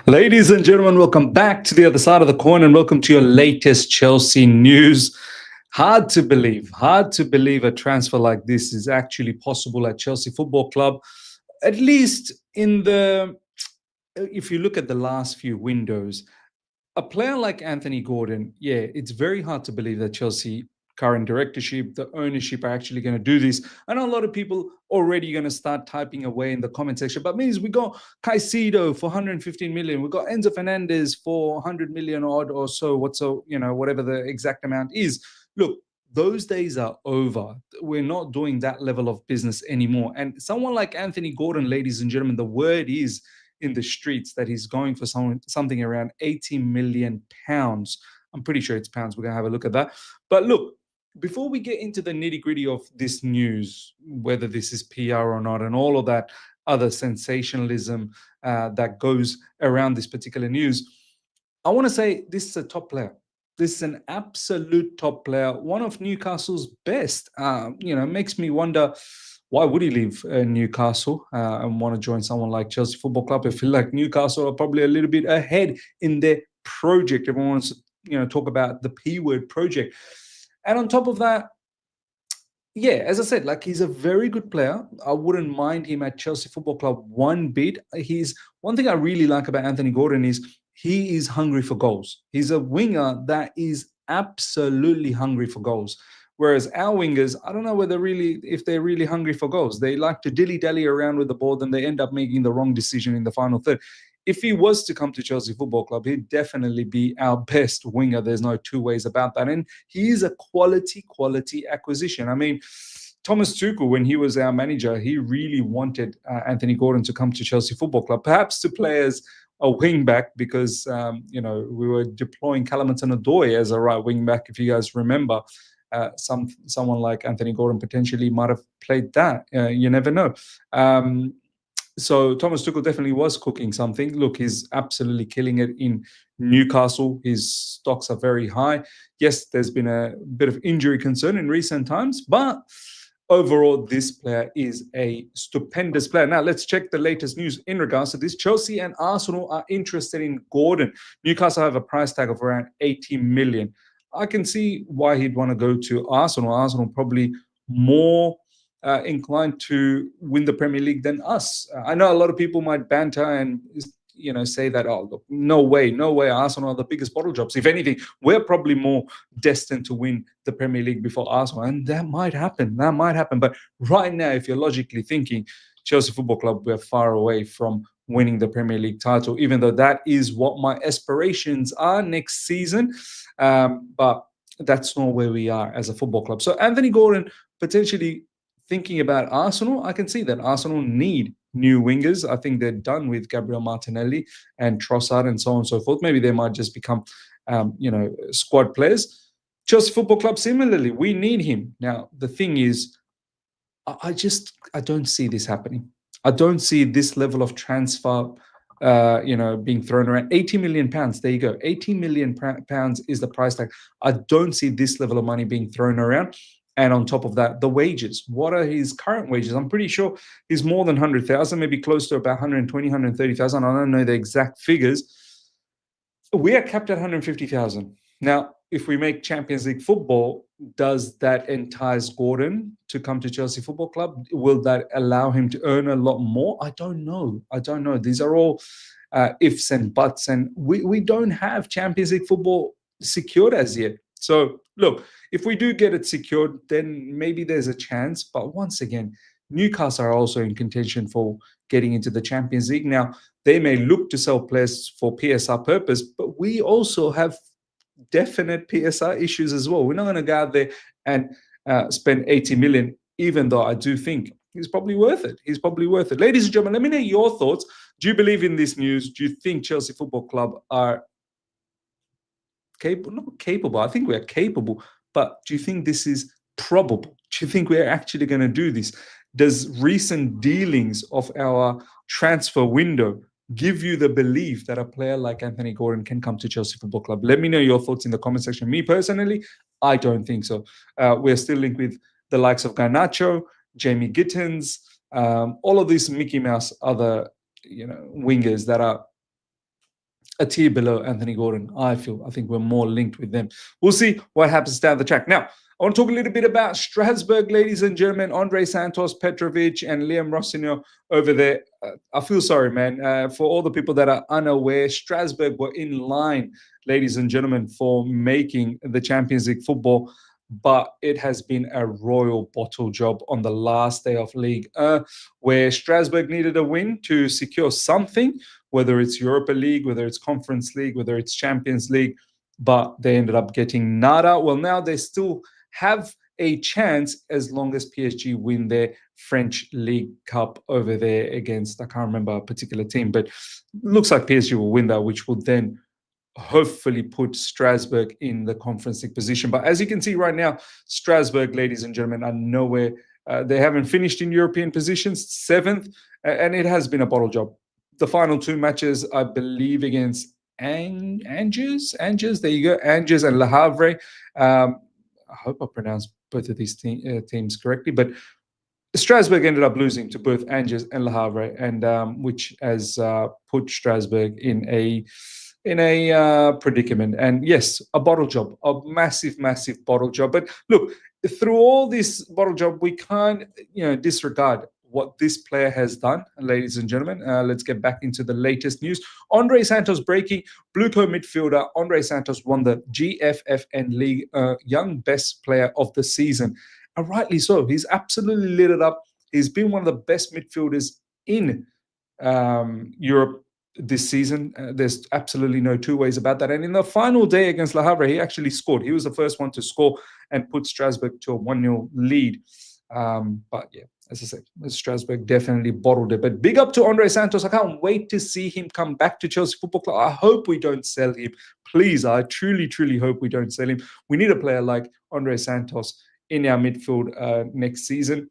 Ladies and gentlemen, welcome back to the other side of the coin and welcome to your latest Chelsea news. Hard to believe a transfer like this is actually possible at Chelsea Football Club. At least if you look at the last few windows, a player like Anthony Gordon, it's very hard to believe that Chelsea current directorship, the ownership are actually going to do this. I know a lot of people already going to start typing away in the comment section, but means we got Caicedo for 115 million. We got Enzo Fernandez for 100 million odd or so, whatever the exact amount is. Look, those days are over. We're not doing that level of business anymore. And someone like Anthony Gordon, ladies and gentlemen, the word is in the streets that he's going for something around 80 million pounds. I'm pretty sure it's pounds. We're going to have a look at that. But look, before we get into the nitty-gritty of this news, whether this is PR or not, and all of that other sensationalism that goes around this particular news, I want to say this is a top player. This is an absolute top player, one of Newcastle's best. Makes me wonder, why would he leave Newcastle and want to join someone like Chelsea Football Club? I feel like Newcastle are probably a little bit ahead in their project. Everyone wants to talk about the P word project. And on top of that, as I said, he's a very good player. I wouldn't mind him at Chelsea Football Club one bit. One thing I really like about Anthony Gordon is he is hungry for goals. He's a winger that is absolutely hungry for goals. Whereas our wingers, I don't know if they're really hungry for goals. They like to dilly-dally around with the ball, then they end up making the wrong decision in the final third. If he was to come to Chelsea Football Club, he'd definitely be our best winger. There's no two ways about that. And he is a quality acquisition. I mean, Thomas Tuchel, when he was our manager, he really wanted Anthony Gordon to come to Chelsea Football Club, perhaps to play as a wing back because, we were deploying Callum Hudson-Odoi as a right wing back, if you guys remember. Someone like Anthony Gordon potentially might have played that. You never know. So Thomas Tuchel definitely was cooking something. Look, he's absolutely killing it in Newcastle. His stocks are very high. Yes, there's been a bit of injury concern in recent times, but overall, this player is a stupendous player. Now, let's check the latest news in regards to this. Chelsea and Arsenal are interested in Gordon. Newcastle have a price tag of around 80 million. I can see why he'd want to go to Arsenal. Arsenal probably more inclined to win the Premier League than us. I know a lot of people might banter and say that, oh, look, no way, Arsenal are the biggest bottle jobs. If anything, we're probably more destined to win the Premier League before Arsenal, and that might happen. But right now, if you're logically thinking, Chelsea Football Club, we're far away from winning the Premier League title, even though that is what my aspirations are next season. But that's not where we are as a football club. So Anthony Gordon potentially thinking about Arsenal, I can see that Arsenal need new wingers. I think they're done with Gabriel Martinelli and Trossard and so on and so forth. Maybe they might just become, squad players. Chelsea Football Club, similarly, we need him. Now, the thing is, I don't see this happening. I don't see this level of transfer, being thrown around. 80 million pounds. There you go. 80 million pounds is the price tag. I don't see this level of money being thrown around. And on top of that, the wages. What are his current wages? I'm pretty sure he's more than 100,000, maybe close to about 120, 130,000. I don't know the exact figures. We are capped at 150,000. Now, if we make Champions League football, does that entice Gordon to come to Chelsea Football Club? Will that allow him to earn a lot more? I don't know. These are all ifs and buts. And we don't have Champions League football secured as yet. So, look, if we do get it secured, then maybe there's a chance. But once again, Newcastle are also in contention for getting into the Champions League. Now, they may look to sell players for PSR purpose, but we also have definite PSR issues as well. We're not going to go out there and spend 80 million, even though I do think he's probably worth it. Ladies and gentlemen, let me know your thoughts. Do you believe in this news? Do you think Chelsea Football Club are capable? Not capable. I think we're capable. But do you think this is probable? Do you think we're actually going to do this? Does recent dealings of our transfer window give you the belief that a player like Anthony Gordon can come to Chelsea Football Club? Let me know your thoughts in the comment section. Me personally, I don't think so. We're still linked with the likes of Garnacho, Jamie Gittins, all of these Mickey Mouse other wingers that are a tier below Anthony Gordon. I think we're more linked with them. We'll see what happens down the track. Now, I want to talk a little bit about Strasbourg, ladies and gentlemen. Andrey Santos, Petrovic, and Liam Rossignol over there. I feel sorry, man. For all the people that are unaware, Strasbourg were in line, ladies and gentlemen, for making the Champions League football. But it has been a royal bottle job on the last day of League, where Strasbourg needed a win to secure something, whether it's Europa League, whether it's Conference League, whether it's Champions League, but they ended up getting nada. Well, now they still have a chance as long as PSG win their French League Cup over there against, I can't remember a particular team, but looks like PSG will win that, which will then hopefully put Strasbourg in the Conference League position. But as you can see right now, Strasbourg, ladies and gentlemen, are nowhere. They haven't finished in European positions, 7th, and it has been a bottle job. The final 2 matches, I believe, against Angers, there you go, Angers and Le Havre. I hope I pronounced both of these teams correctly, but Strasbourg ended up losing to both Angers and Le Havre, and which has put Strasbourg in a predicament. And yes, a bottle job, a massive bottle job. But look, through all this bottle job, we can't disregard what this player has done, ladies and gentlemen. Let's get back into the latest news. Andrey Santos breaking. Blue coat midfielder Andrey Santos won the GFFN League Young Best Player of the Season, and rightly so. He's absolutely lit it up. He's been one of the best midfielders in Europe this season. There's absolutely no two ways about that. And in the final day against Le Havre, he actually scored. He was the first one to score and put Strasbourg to a 1-0 lead. But yeah, as I said, Strasbourg definitely bottled it. But big up to Andrey Santos. I can't wait to see him come back to Chelsea Football Club. I hope we don't sell him. Please, I truly hope we don't sell him. We need a player like Andrey Santos in our midfield next season.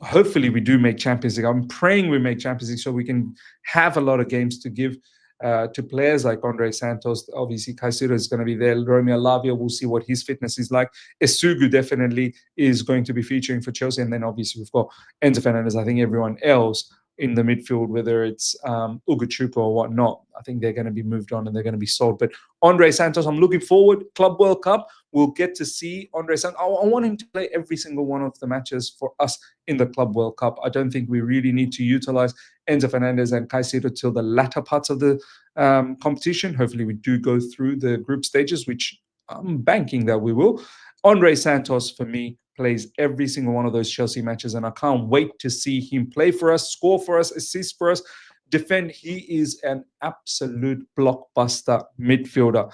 Hopefully we do make Champions League. I'm praying we make Champions League so we can have a lot of games to give to players like Andrey Santos. Obviously, Caicedo is going to be there. Romeo Lavia, we'll see what his fitness is like. Esugu definitely is going to be featuring for Chelsea. And then obviously we've got Enzo Fernandez. I think everyone else in the midfield, whether it's Ugochukwu or whatnot, I think they're going to be moved on and they're going to be sold. But Andrey Santos, I'm looking forward. Club World Cup, we'll get to see Andrey Santos. I want him to play every single one of the matches for us in the Club World Cup. I don't think we really need to utilize Enzo Fernandez and Caicedo till the latter parts of the competition. Hopefully we do go through the group stages, which I'm banking that we will. Andrey Santos, for me, plays every single one of those Chelsea matches, and I can't wait to see him play for us, score for us, assist for us, defend. He is an absolute blockbuster midfielder.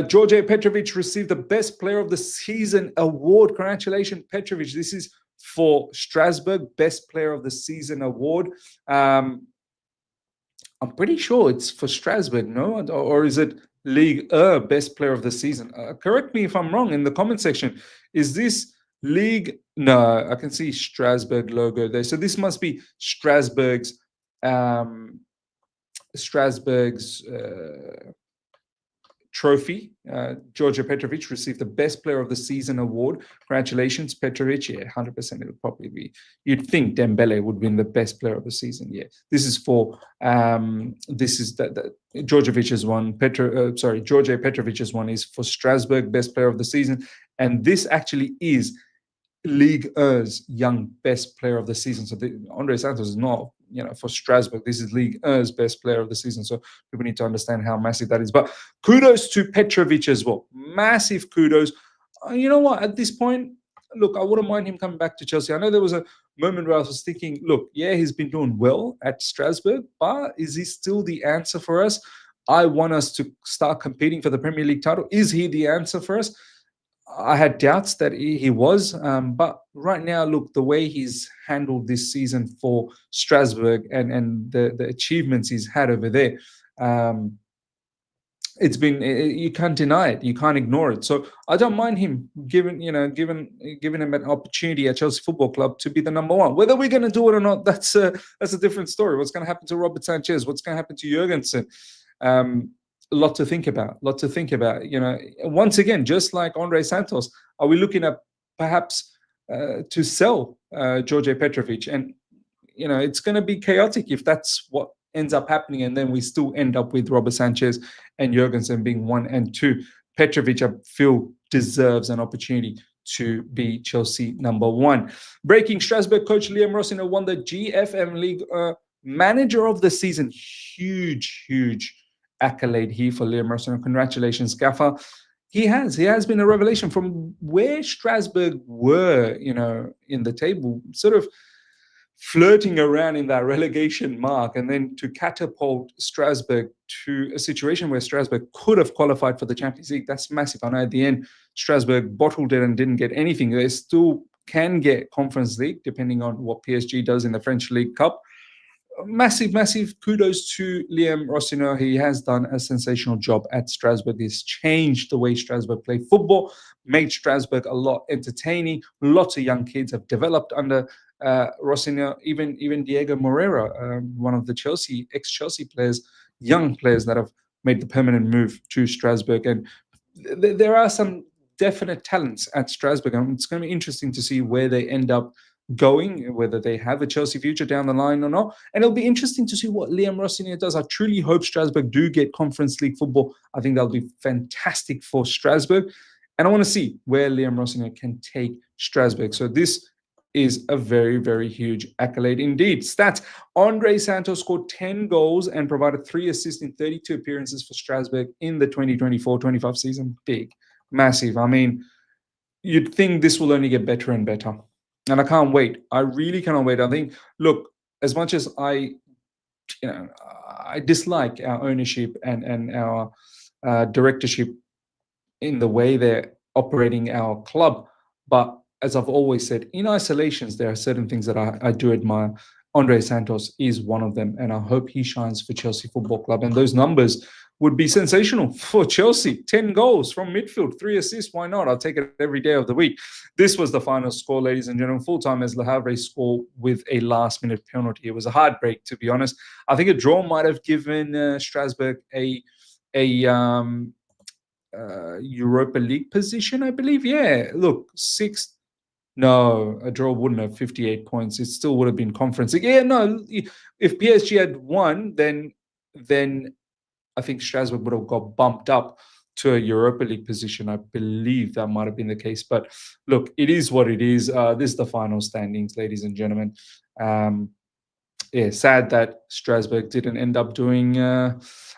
George Petrovic received the Best Player of the Season award. Congratulations, Petrovic. This is for Strasbourg, Best Player of the Season award. I'm pretty sure it's for Strasbourg, no? Or is it Ligue 1 Best Player of the Season? Correct me if I'm wrong in the comment section. Is this League? No, I can see Strasbourg logo there. So this must be Strasbourg's trophy. George Petrovic received the Best Player of the Season award. Congratulations, Petrovic. Yeah, 100% it would probably be. You'd think Dembele would win the Best Player of the Season. Yeah, this is for this is the Djordjevic's one. George Petrovic's one is for Strasbourg Best Player of the Season, and this actually is Ligue 1's Young Best Player of the Season. So Andrey Santos is not, for Strasbourg. This is Ligue 1's Best Player of the Season. So people need to understand how massive that is. But kudos to Petrovic as well. Massive kudos. You know what? At this point, look, I wouldn't mind him coming back to Chelsea. I know there was a moment where I was thinking, look, yeah, he's been doing well at Strasbourg, but is he still the answer for us? I want us to start competing for the Premier League title. Is he the answer for us? I had doubts that he was, but right now, look, the way he's handled this season for Strasbourg and the achievements he's had over there, it's been, you can't deny it, you can't ignore it. So I don't mind him giving him an opportunity at Chelsea Football Club to be the number one. Whether we're going to do it or not, that's a different story. What's going to happen to Robert Sanchez? What's going to happen to Jurgensen? A lot to think about. Once again, just like Andrey Santos, are we looking at perhaps to sell George Petrovic? And it's going to be chaotic if that's what ends up happening, and then we still end up with Robert Sanchez and Jurgensen being 1 and 2. Petrovic, I feel, deserves an opportunity to be Chelsea #1. Breaking: Strasbourg coach Liam Rossiner won the GFM League Manager of the Season. Huge accolade here for Liam Rossiner. Congratulations, Gaffer. He has been a revelation from where Strasbourg were, in the table, sort of flirting around in that relegation mark, and then to catapult Strasbourg to a situation where Strasbourg could have qualified for the Champions League. That's massive. I know at the end, Strasbourg bottled it and didn't get anything. They still can get Conference League, depending on what PSG does in the French League Cup. Massive kudos to Liam Rossiner. He has done a sensational job at Strasbourg. He's changed the way Strasbourg play football, made Strasbourg a lot entertaining. Lots of young kids have developed under Rossiner. Even Diego Moreira, one of the ex-Chelsea players, young players that have made the permanent move to Strasbourg. And there are some definite talents at Strasbourg. And it's going to be interesting to see where they end up going, whether they have a Chelsea future down the line or not. And it'll be interesting to see what Liam Rossinier does. I truly hope Strasbourg do get Conference League football. I think that'll be fantastic for Strasbourg. And I want to see where Liam Rossinier can take Strasbourg. So this is a very huge accolade indeed. Stats: Andrey Santos scored 10 goals and provided 3 assists in 32 appearances for Strasbourg in the 2024-25 season. Big, massive. I mean, you'd think this will only get better and better. And I can't wait. I really cannot wait. I think, look, as much as I dislike our ownership and our directorship in the way they're operating our club, but as I've always said, in isolations, there are certain things that I do admire. Andrey Santos is one of them, and I hope he shines for Chelsea Football Club. And those numbers would be sensational for Chelsea. 10 goals from midfield, 3 assists. Why not? I'll take it every day of the week. This was the final score, ladies and gentlemen. Full-time as Le Havre scored with a last-minute penalty. It was a hard break, to be honest. I think a draw might have given Strasbourg a Europa League position, I believe. Yeah, look, 6th. No, a draw wouldn't have 58 points. It still would have been Conference League. Yeah, no, if PSG had won, then I think Strasbourg would have got bumped up to a Europa League position. I believe that might have been the case. But look, it is what it is. This is the final standings, ladies and gentlemen. Sad that Strasbourg didn't end up doing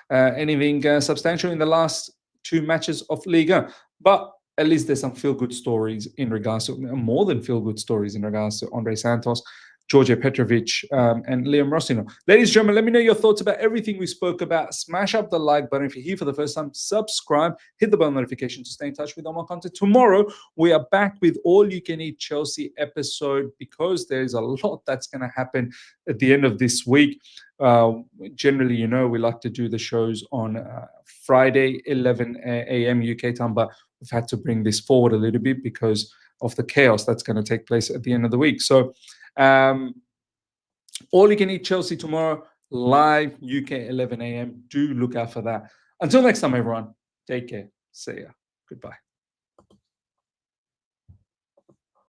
anything substantial in the last 2 matches of Liga. But at least there's some feel-good stories in regards to, more than feel-good stories in regards to Andrey Santos, Georgia Petrovic, and Liam Rossino. Ladies and gentlemen, let me know your thoughts about everything we spoke about. Smash up the like button. If you're here for the first time, subscribe, hit the bell notification to stay in touch with all my content. Tomorrow, we are back with All You Can Eat Chelsea episode, because there's a lot that's going to happen at the end of this week. Generally, we like to do the shows on Friday, 11 a.m. UK time, but we've had to bring this forward a little bit because of the chaos that's going to take place at the end of the week. So, All You Can Eat Chelsea tomorrow, live UK 11 a.m. Do look out for that. Until next time, everyone, take care. See ya. Goodbye.